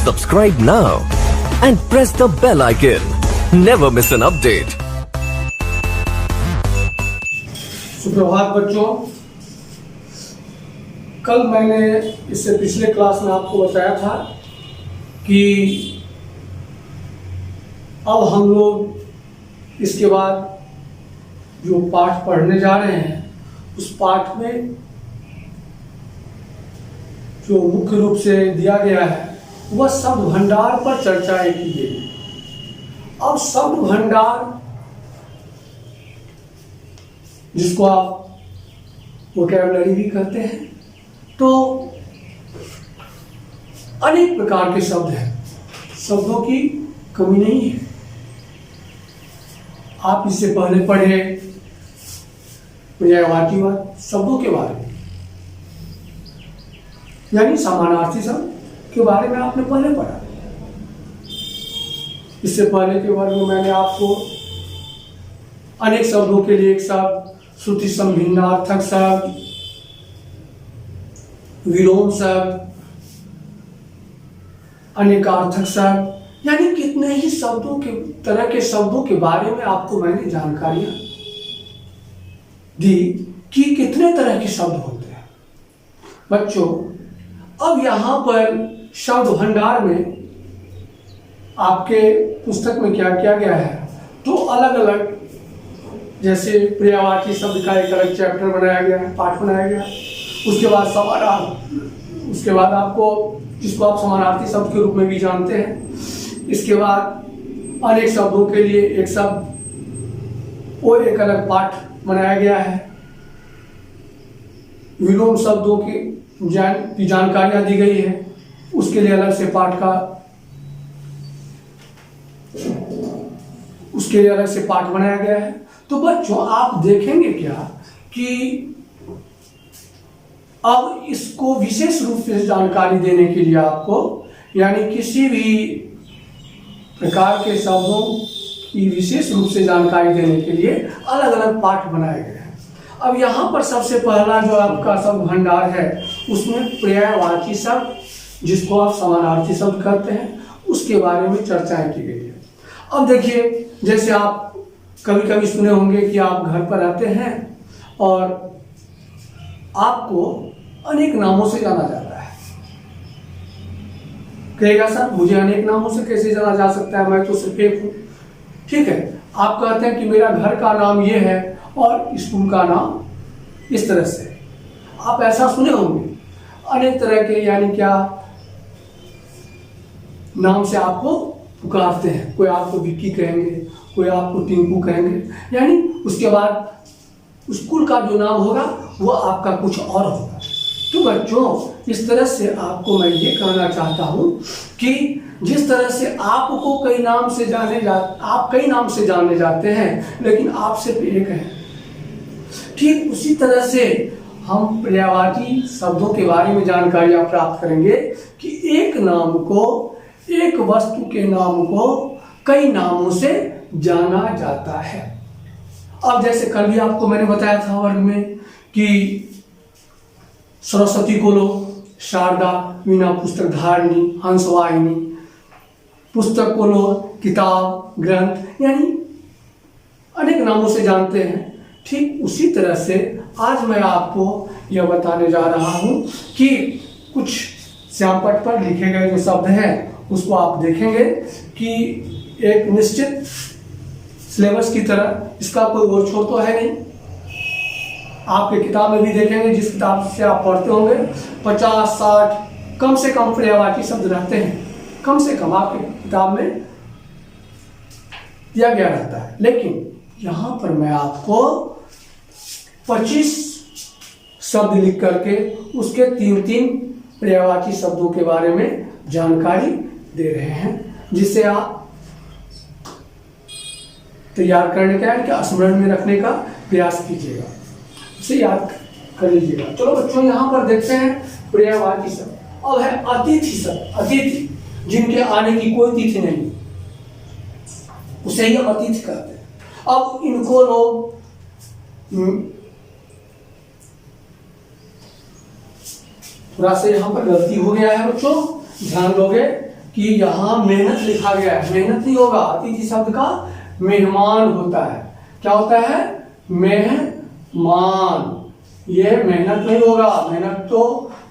Subscribe now and press the bell icon. Never miss an update. सुप्रभात बच्चों, कल मैंने इससे पिछले क्लास में आपको बताया था कि अब हम लोग इसके बाद जो पाठ पढ़ने जा रहे हैं उस पाठ में जो मुख्य रूप से दिया गया है वह शब्द भंडार पर चर्चाएं की गई। अब शब्द भंडार जिसको आप वोकैबुलरी भी कहते हैं, तो अनेक प्रकार के शब्द हैं, शब्दों की कमी नहीं है। आप इससे पहले पढ़े पर्यायवाची शब्दों के बारे में, यानी समानार्थी शब्द के बारे में आपने पहले पढ़ा। इससे पहले के वर्ग में मैंने आपको अनेक शब्दों के लिए एक शब्द, श्रुति संभिन्नार्थक शब्द, विलोम शब्द, अनेकार्थक शब्द, यानी कितने ही शब्दों के तरह के शब्दों के बारे में आपको मैंने जानकारियां दी कि कितने तरह के शब्द होते हैं। बच्चों, अब यहाँ पर शब्द भंडार में आपके पुस्तक में क्या किया गया है, तो अलग अलग जैसे पर्यायवाची शब्द का एक अलग चैप्टर बनाया गया है, पाठ बनाया गया। उसके बाद समानार्थी, उसके बाद आपको जिसको आप समानार्थी शब्द के रूप में भी जानते हैं, इसके बाद अनेक शब्दों के लिए एक शब्द और एक अलग पाठ बनाया गया है। विलोम शब्दों की जानकारियां दी गई है, उसके लिए अलग से पाठ बनाया गया है। तो बच्चों, आप देखेंगे क्या कि अब इसको विशेष रूप से जानकारी देने के लिए आपको, यानी किसी भी प्रकार के शब्दों की विशेष रूप से जानकारी देने के लिए अलग अलग पाठ बनाए गए हैं। अब यहाँ पर सबसे पहला जो आपका शब्द भंडार है, उसमें पर्यायवाची शब्द जिसको आप समानार्थी शब्द कहते हैं, उसके बारे में चर्चाएं की गई है। अब देखिए, जैसे आप कभी कभी सुने होंगे कि आप घर पर रहते हैं और आपको अनेक नामों से जाना जाता है। कहेगा सर, मुझे अनेक नामों से कैसे जाना जा सकता है, मैं तो सिर्फ एक हूं। ठीक है, आप कहते हैं कि मेरा घर का नाम ये है और स्कूल का नाम इस तरह से। आप ऐसा सुने होंगे अनेक तरह के, यानी क्या नाम से आपको पुकारते हैं। कोई आपको विक्की कहेंगे, कोई आपको टिंकू कहेंगे, यानी उसके बाद स्कूल का जो नाम होगा वो आपका कुछ और होगा। तो बच्चों, इस तरह से आपको मैं ये कहना चाहता हूँ कि जिस तरह से आपको आप कई नाम से जाने जाते हैं, लेकिन आप सिर्फ एक हैं, ठीक उसी तरह से हम पर्यायवाची शब्दों के बारे में जानकारियां प्राप्त करेंगे कि एक नाम को, एक वस्तु के नाम को कई नामों से जाना जाता है। अब जैसे कल भी आपको मैंने बताया था वर्ग में कि सरस्वती को लो शारदा, वीणा पुस्तक धारिणी, हंसवाहिनी, पुस्तक को लो किताब, ग्रंथ, यानी अनेक नामों से जानते हैं। ठीक उसी तरह से आज मैं आपको यह बताने जा रहा हूं कि कुछ श्यामपट्ट पर लिखे गए जो शब्द हैं उसको आप देखेंगे कि एक निश्चित सिलेबस की तरह इसका कोई और छोर तो है नहीं। आपके किताब में भी देखेंगे, जिस किताब से आप पढ़ते होंगे, 50-60 कम से कम पर्यायवाची शब्द रहते हैं, कम से कम आपके किताब में दिया गया रहता है। लेकिन यहाँ पर मैं आपको 25 शब्द लिख करके उसके 3-3 पर्यायवाची शब्दों के बारे में जानकारी दे रहे हैं, जिससे आप तैयार करने का, यानी स्मरण में रखने का प्रयास कीजिएगा, उसे याद कर लीजिएगा। चलो बच्चों, यहाँ पर देखते हैं पर्यायवाची शब्द। अब है अतिथि शब्द। अतिथि जिनके आने की कोई तिथि नहीं, उसे ही हम अतिथि कहते हैं। अब इनको लोग थोड़ा सा यहाँ पर गलती हो गया है बच्चों, ध्यान दोगे कि यहाँ मेहनत लिखा गया है, मेहनत नहीं होगा, अतिथि शब्द का मेहमान होता है। क्या होता है? मेहमान। ये मेहनत नहीं होगा, मेहनत तो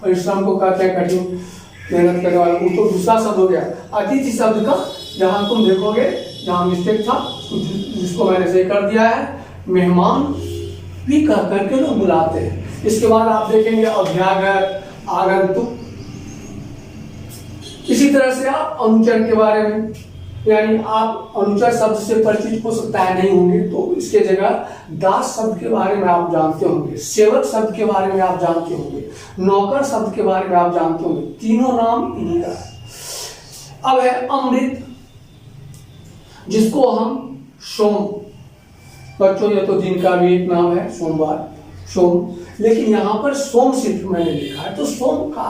परिश्रम को कहते हैं, कठिन मेहनत करने वाला, वो तो दूसरा शब्द हो गया। अतिथि शब्द का यहाँ तुम देखोगे, यहाँ मिस्टेक था जिसको मैंने सही कर दिया है, मेहमान भी कह करके लोग बुलाते हैं। इसके बाद आप देखेंगे अभ्यागत, आगंतुक। इसी तरह से आप अनुचर के बारे में, यानी आप अनुचर शब्द से परिचित हो सकता है नहीं होंगे, तो इसके जगह दास शब्द के बारे में आप जानते होंगे, सेवक शब्द के बारे में आप जानते होंगे, नौकर शब्द के बारे में आप जानते होंगे। तीनों नाम इन्हीं का है। अब है अमृत, जिसको हम सोम, बच्चों ये तो दिन का भी एक नाम है, सोमवार, सोम, लेकिन यहाँ पर सोम सिर्फ मैंने लिखा है, तो सोम का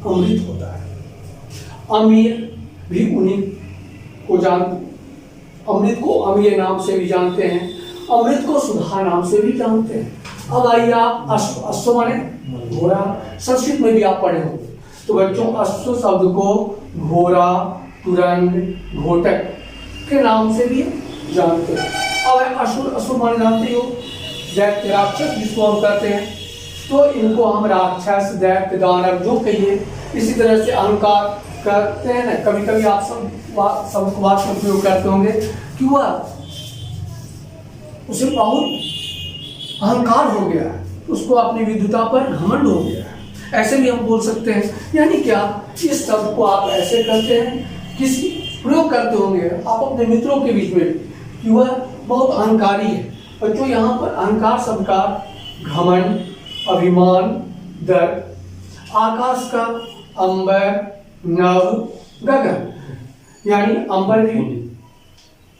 अमृत होता है। अमीर भी उन्हीं को अमृत को अमीर नाम से भी जानते हैं, अमृत को सुधा नाम से भी जानते हैं। अब आइए आप अश्व माने घोड़ा, संस्कृत में भी आप पढ़े होंगे। तो बच्चों अश्व शब्द को घोड़ा, तुरंग, घोटक के नाम से भी जानते हैं। अब असुर, असुर माने जानते हो, दैत्य राक्षस जिसको हम कहते हैं, तो इनको हम राक्षस, दैत्य, दानव जो कहिए। इसी तरह से अहंकार करते हैं ना, कभी कभी आप सब वाक्य में प्रयोग करते होंगे कि वह उसे बहुत अहंकार हो गया, उसको अपनी विद्वता पर घमंड हो गया, ऐसे भी हम बोल सकते हैं। यानी क्या, इस शब्द को आप ऐसे करते हैं, किसी प्रयोग करते होंगे आप अपने मित्रों के बीच में कि वह बहुत अहंकारी है। बच्चों यहाँ पर अहंकार शब्द का घमंड, अभिमान, डर। आकाश का अंबर, नभ, गगन, यानी अंबर भी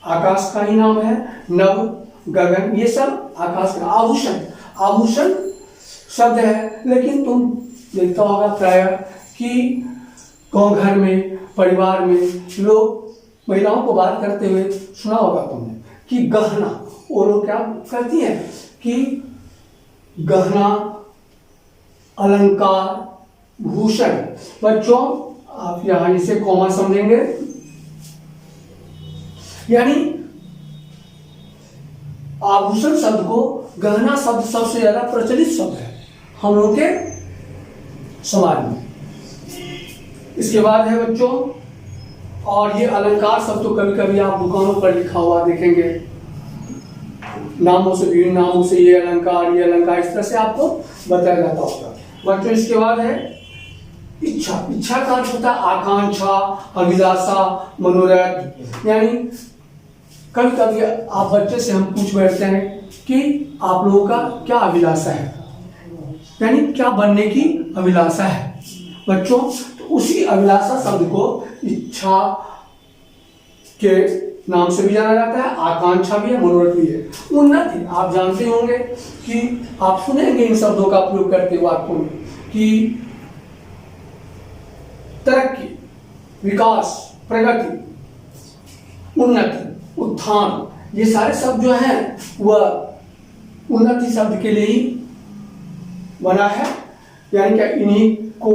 आकाश का ही नाम है, नभ, गगन ये सब आकाश का। आभूषण, आभूषण शब्द है, लेकिन तुम देखता होगा प्राय कि गाँव घर में, परिवार में लोग महिलाओं को बात करते हुए सुना होगा तुमने कि गहना, वो लोग क्या कहती हैं कि गहना, अलंकार, भूषण। बच्चों आप यहाँ इसे कॉमा समझेंगे, यानी आभूषण शब्द को, गहना शब्द सबसे ज्यादा प्रचलित शब्द है हम लोग के समाज में। इसके बाद है बच्चों, और ये अलंकार शब्द तो कभी कभी आप दुकानों पर लिखा हुआ देखेंगे, नामों से, विभिन्न नामों से, ये अलंकार, ये अलंकार, इस तरह से आपको बताया जाता होगा बच्चों। इसके बाद है इच्छा। इच्छा का अर्थ होता है आकांक्षा, अभिलाषा, मनोरथ। यानी कभी कभी आप बच्चे से हम पूछ बैठते हैं कि आप लोगों का क्या अभिलाषा है, यानी क्या बनने की अभिलाषा है बच्चों। तो उसी अभिलाषा शब्द को इच्छा के नाम से भी जाना जाता है, आकांक्षा भी है, मनोरथ भी है। उन्नति, आप जानते होंगे कि आप सुनेंगे इन शब्दों का प्रयोग करते वाक्यों में कि तरक्की, विकास, प्रगति, उन्नति, उत्थान, ये सारे शब्द जो हैं वह उन्नति शब्द के लिए ही बना है। यानी क्या, इन्हीं को,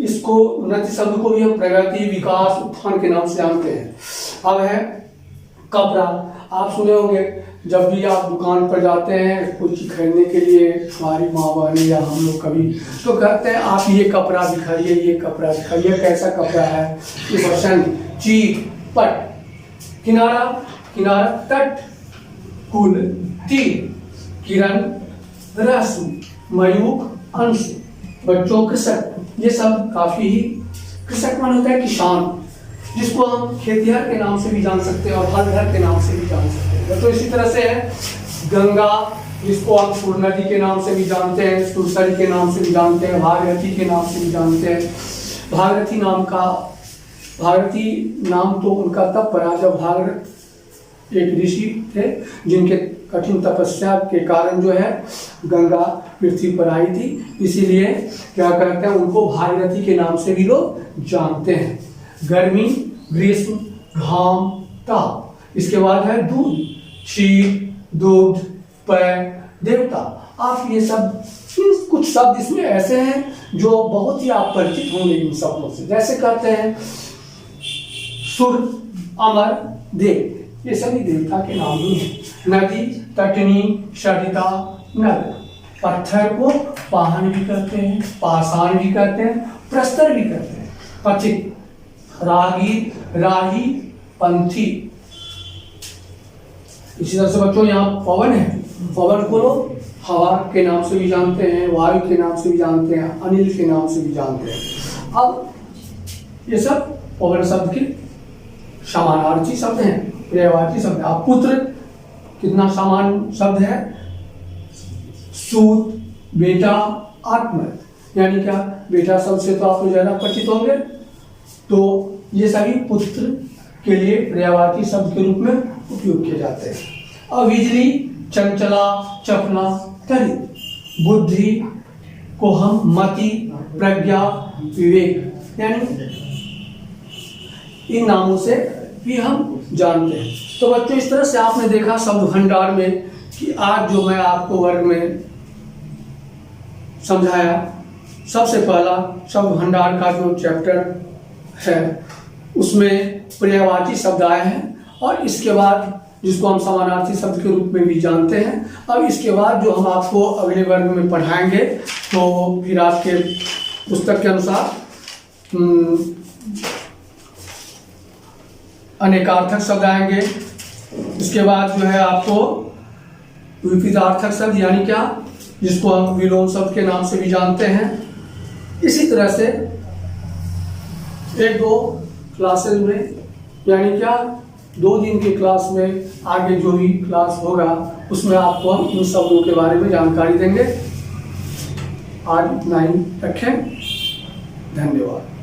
इसको उन्नति शब्द को भी हम प्रगति, विकास, उत्थान के नाम से जानते हैं। अब है कपड़ा। आप सुने होंगे जब भी आप दुकान पर जाते हैं कुछ खरीदने के लिए, हमारी माँ बहन या हम लोग कभी तो कहते हैं आप ये कपड़ा दिखाइए, ये कपड़ा दिखाइए, कैसा कपड़ा है, ये वसन, चीक, पट, किनारा, किनारा, तट, कुल, तीर, किरण, रस्म, मयूख, अंश। बच्चों कृषक, ये सब काफी ही, कृषक मान होता है किसान, जिसको हम खेतिहर के नाम से भी जान सकते हैं और हलधर के नाम से भी जान सकते हैं। तो इसी तरह से है गंगा, जिसको आप सुर नदी के नाम से भी जानते हैं, सुरसरी के नाम से भी जानते हैं, भागीरथी के नाम से भी जानते हैं। भागीरथी नाम का, भागीरथी नाम तो उनका तब पड़ा जब भागीरथ एक ऋषि थे जिनके कठिन तपस्या के कारण जो है गंगा पृथ्वी पर आई थी, इसीलिए क्या कहते हैं उनको भागीरथी के नाम से भी लोग जानते हैं। गर्मी, ग्रीष्म, घाम, ताप। इसके बाद है दूध, क्षीर, दुग्ध, पेय, देवता। आप ये सब, कुछ शब्द इसमें ऐसे हैं जो बहुत ही आप परिचित होंगे इन शब्दों से। जैसे कहते हैं सुर, अमर, देव, ये सभी देवता के नाम ही हैं। नदी, तटनी, सरिता, नद। पत्थर को पाहन भी कहते हैं, पाषाण भी कहते हैं, प्रस्तर भी कहते हैं। पथिक, रागीर, राही, पंथी। इसी तरह से बच्चों यहाँ पवन है, पवन को लोग हवा के नाम से भी जानते हैं, वायु के नाम से भी जानते हैं, अनिल के नाम से भी जानते हैं। अब ये सब पवन शब्द के समानार्थी शब्द हैं, पर्यायवाची शब्द। अब पुत्र कितना समान शब्द है? सूत, बेटा, आत्मा, यानी क्या? बेटा शब्द से तो आपको ज्यादा परिचित होंगे, तो ये सभी पुत्र के लिए पर्यायवाची शब्द के रूप में उपयोग किए जाते हैं। और बिजली, चंचला, चपला, तरित। बुद्धि को हम मति, प्रज्ञा, विवेक, यानी इन नामों से भी हम जानते हैं। तो बच्चों इस तरह से आपने देखा शब्द भंडार में कि आज जो मैं आपको वर्ग में समझाया, सबसे पहला शब्द भंडार का जो चैप्टर है उसमें पर्यायवाची शब्द आए हैं, और इसके बाद जिसको हम समानार्थी शब्द के रूप में भी जानते हैं। अब इसके बाद जो हम आपको अगले वर्ग में पढ़ाएंगे तो फिर आपके पुस्तक के अनुसार अनेकार्थक शब्द आएंगे। इसके बाद जो है आपको विपरीतार्थक शब्द, यानी क्या? जिसको हम विलोम शब्द के नाम से भी जानते हैं। इसी तरह से एक दो क्लासेस में, यानी क्या 2 दिन की क्लास में आगे जो भी क्लास होगा उसमें आपको हम इन शब्दों के बारे में जानकारी देंगे। आज इतना ही रखें। धन्यवाद।